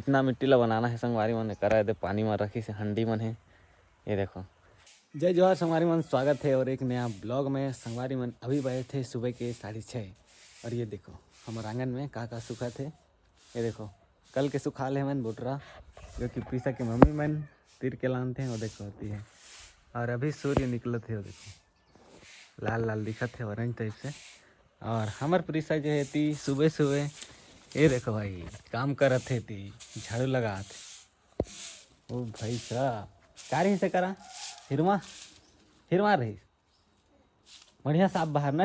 इतना मिट्टी ला बनाना है संगवारी मन करा दे पानी में रखी से हंडी मन है। ये देखो जय जोहार संगवारी मन, स्वागत है और एक नया ब्लॉग में। संगवारी मन अभी बजे थे सुबह के 6:30 और ये देखो हमारे आंगन में का सूखा थे। ये देखो कल के सुखा ले मन बुटरा जो कि प्रीसा की मम्मी मन तीर के लानते हैं वो देखो होती है। और अभी सूर्य निकलत है वो देखो लाल लाल दिखत है ऑरेंज टाइप से। और हमार प्रीसा जो है ती सुबह सुबह ये देखो भाई काम करत थे ती झाड़ू लगात। ओ भाई साहब का रही से करा हिरमा रही बढ़िया साफ बाहर ना।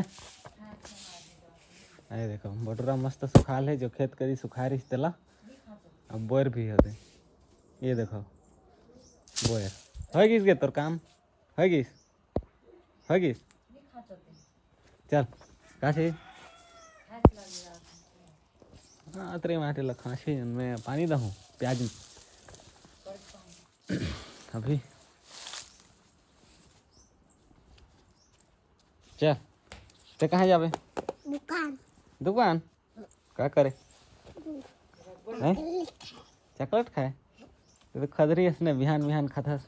अरे देखो बटुरा मस्त सुखाल है जो खेत करी सुखा रही तेला। अब बोर भी होते ये देखो बोर हो गिस गे तोर काम हो गिस चल का छे हाँ तेरे माटे लखा छे मैं पानी दहूँ प्याज अभी चल ते कहाँ जावे दुकान क्या करे हैं चॉकलेट खाए तो खदरी इसने बिहान खाता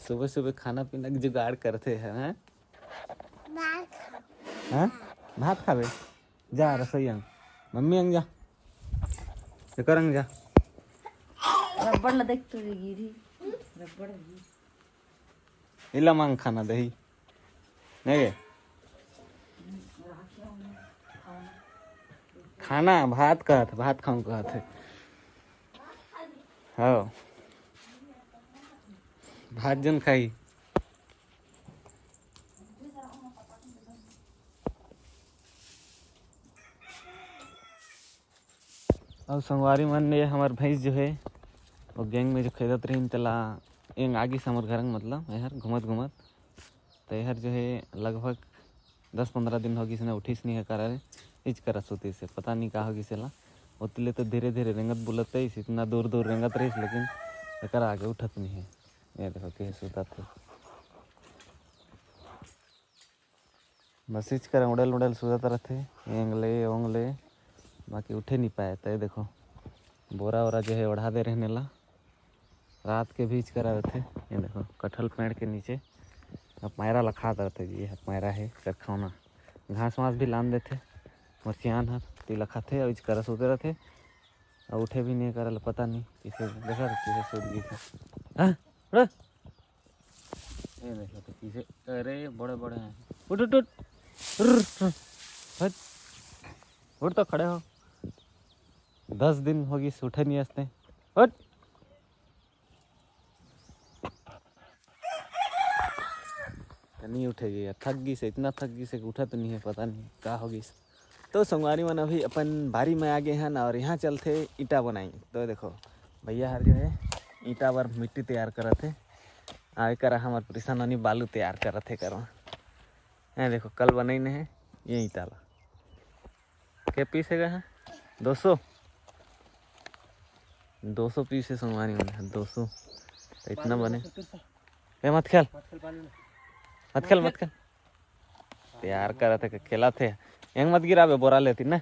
सुबह सुबह खाना पीना के जुगाड़ करते हैं। हैं भात खावे जा रसोईया मम्मी अंग जा कर अंग जा रबड़ न देख तू गिरी रबड़ इला मांग खाना दही नहीं गे खाना भात खाऊं कहत है हाँ भात जन खाई और संगवारी मन ने हमार भैंस जो है वो गैंग में जो खेदत रही तला एंग आगी से हमार घर मतलब यार घूमत तो यार जो है लगभग 10-15 दिन होगी इसने उठीस नहीं है करा रे इच करा सोती से पता नहीं कहा होगी सेला उतले तो धीरे धीरे रेंगत बुलत है इतना दूर रेंगत रही लेकिन एक आगे उठत नहीं है। ये देखो के सोता थे बस इच कर उड़ल सोता रहते एंगले ओंगले बाकी उठे नहीं पाए। तो ये देखो बोरा जो है ओढ़ा दे रहने ला रात के बीच करा रहते। ये देखो कटहल पेड़ के नीचे अब मैरा लखा रहते जी मैरा है रखाना घास वास भी लान देते मरसियान हर ती लखा थे और कर सोते रहते और उठे भी नहीं करल पता नहीं किसे देखा किसे सूत गई थे। ये देखो तो किसे अरे बड़े हैं उठ तो खड़े हो 10 दिन होगी उठे नहीं हंसते उठ नहीं उठेगी यार थक गई से इतना थक गई से उठा तो नहीं है पता नहीं क्या होगी। तो संगवारी मन अभी अपन बारी में आ गए हैं और यहाँ चलते ईटा बनाई। तो देखो भैया हर जो है ईटा पर मिट्टी तैयार करत है आगे करा हमार प्रीसा नानी बालू तैयार करत है करवा। ये देखो कल बनई है ये ईटा ला क्या पीस है हैं 200 पीस है संगवारी मन 200 तो इतना बने मत खेल तैयार करा थे खेला थे यंग मत गिरावे बोरा लेती ना।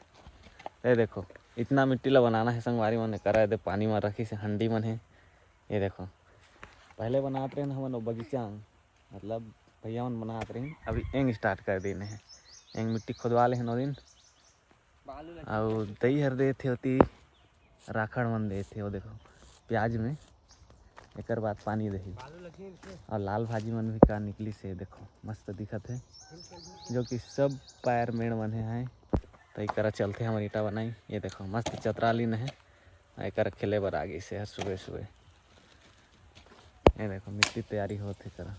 ये देखो इतना मिट्टी ला बनाना है संगवारी मन करा दे पानी में रखी से हंडी मन है। ये देखो पहले बनाते रहे हम बगीचा मतलब भैया मन बनाते रहे अभी एंग स्टार्ट कर देने हैं एंग मिट्टी खोदवा ले 9 दिन और दही हर दे थे होती राखड़ मन दे थे वो देखो प्याज में एक बाद पानी दही और लाल भाजी मन भी का निकली से देखो मस्त दिखत है जो कि सब पैर मेड़ मन है तो एक चलते हमारे ईटा बनाई। ये देखो मस्त चतराली न है एक खेले बर आ गई से हर सुबह ये देखो मिट्टी तैयारी होते करा।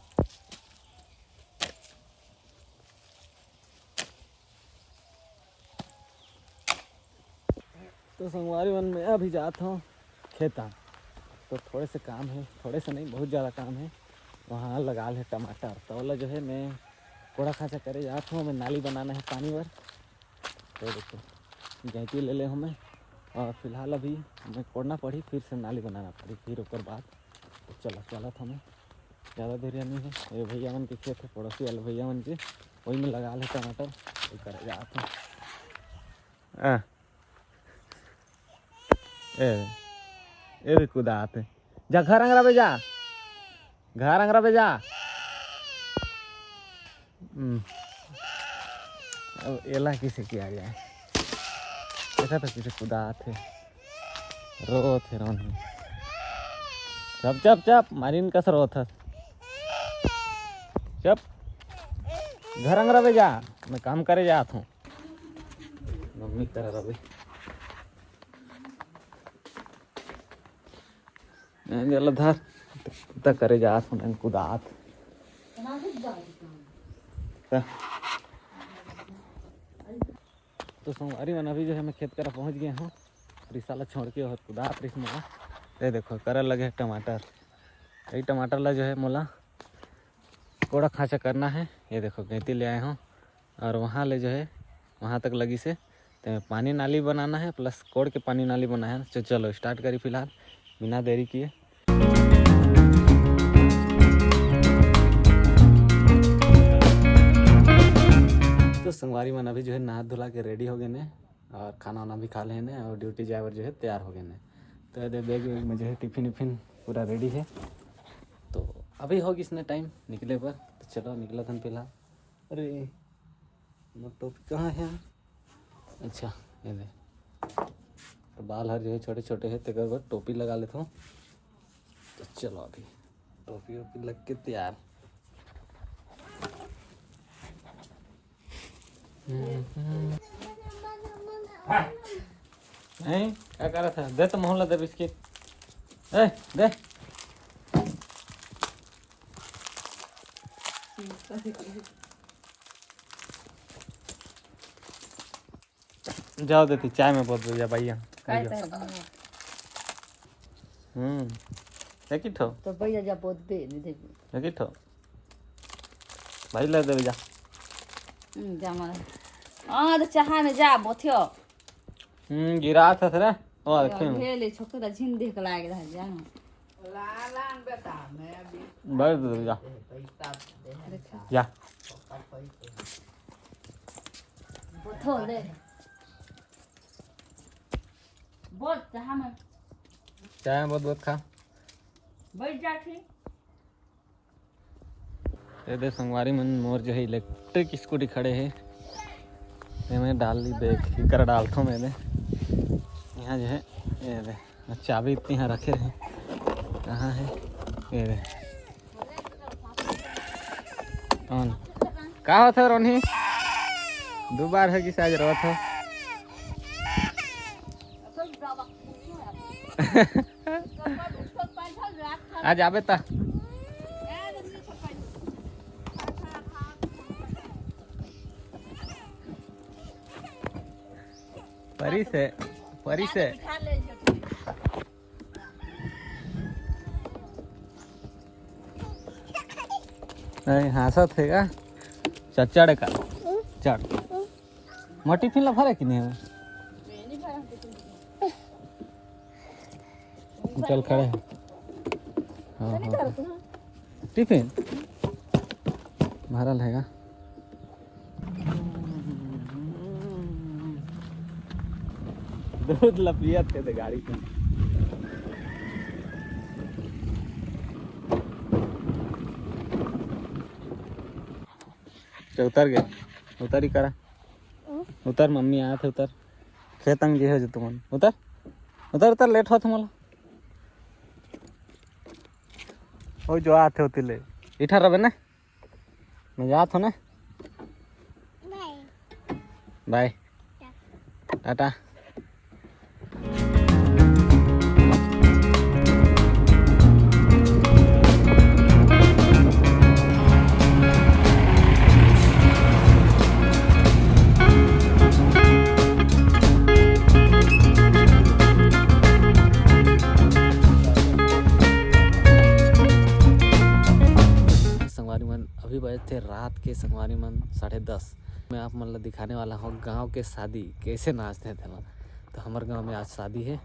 तो संगवारी मन में अभी जाता हूँ खेता तो थोड़े से काम है थोड़े से नहीं बहुत ज़्यादा काम है वहाँ लगा है टमाटर तो वाला जो है मैं कोड़ा खाचा करे जाता हूँ मैं नाली बनाना है पानी भर। तो देखो गैंती ले ले हमें और फिलहाल अभी हमें कोड़ना पड़ी फिर से नाली बनाना पड़ी फिर ऊपर बाद तो चला था हमें ज़्यादा देर नहीं है। ये भैया मन के खेत है पड़ोसी वाले भैया मन के वही में लगा ले टमाटर तो कर जाता हूँ। ये भी कूदा आते जा घर अंगरा पे जा घर अंगरा पे जा अब एला किसे किया जाए ऐसा तो किसे कूदा आते रो थे रोनी चप चप चप मारिन कस रो था चप घर अंगरा पे जा मैं काम करे जात हूँ मम्मी कर रही जलधर तक करे जात हूँ कुदात तो सोमवारी मन अभी जो है मैं खेत कर पहुँच गया हूँ रिसाला छोड़ के और कुदात रिस मोला ये देखो कर लगे टमाटर यही टमाटर ला जो है मोला कोड़ा खाँचा करना है ये देखो गैती ले आए हूँ और वहाँ ले जो है वहाँ तक लगी से तो पानी नाली बनाना है प्लस कोड़ के पानी नाली बनाना है। तो चलो स्टार्ट करी फिलहाल बिना देरी किए। तो संगवारी मन अभी जो है नहा धुला के रेडी हो गए ने और खाना वाना भी खा ले ने और ड्यूटी जाए जो है तैयार हो गए ने। तो ये बैग वैग में जो है टिफिन विफिन पूरा रेडी है। तो अभी होगी इसने टाइम निकले पर तो चलो निकला था फिलहाल। अरे टोपी कहाँ है? अच्छा ये दे तो बाल हर जो है छोटे छोटे है तेकर बाद टोपी लगा लेता हूँ। तो चलो अभी टोपी वोपी लग के तैयार। नहीं क्या कर रहा था? दे तो मोहल्ला दे बिस्किट ए दे जाओ देती चाय में बहुत बढ़िया भैया एक ठो तो भैया जा बहुत दे नहीं दे एक ठो भाई ले दे जा जा मारे हां तो चाहा में जा बोथियो गिरा था रे ओ देखो भेले छोकरा झिन देख लाग रहा जा लालान बेटा मैं अभी बढ़ दे जा पैसा जा बोथो ले बोल चाहा में चाय बहुत बहुत खा बैठ जा थी। ये दे संगवारी मन मोर जो है इलेक्ट्रिक स्कूटी खड़े है ये मैं डाल ली देख कर डालता हूँ मैंने यहाँ जो है ये दे चाबी इतनी यहाँ रखे हैं कहाँ है ये दे कौन का होता रोनी दो बार है कि शायद रोत है आज आबे ता परी से हंसत है का चढ़ का चढ़ मोर टिफिन ला भरे कि नहीं है चल खड़े हैं हाँ टिफिन भरल है दूध लपिया थे गाड़ी पे उतर गए उतर ही करा उतर मम्मी आया थे उतर खेत अंग हो जो तुम उतर उतर उतर लेट हो तुम ओ जो आते होती ले इठा रहे ना मैं जात हो ना बाय टाटा। अभी बजे थे रात के संगवारी मन 10:30। मैं आप मतलब दिखाने वाला हूँ गांव के शादी कैसे नाचते थे। तो हमारे गांव में आज शादी है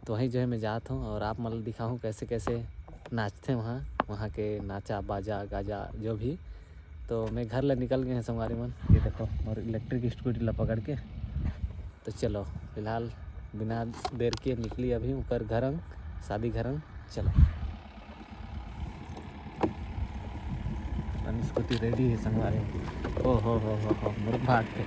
तो वहीं जो है मैं जाता हूँ और आप मतलब दिखाऊँ कैसे कैसे नाचते वहाँ के नाचा बाजा गाजा जो भी। तो मैं घर ले निकल गए हैं संगवारी मन ये देखो और इलेक्ट्रिक स्कूटी ला पकड़ के। तो चलो फिलहाल बिना देर के निकली अभी ऊपर घर शादी घर चलो। स्कूटी रेडी है संगवारी। ओ हो मुर्ख भाग थे।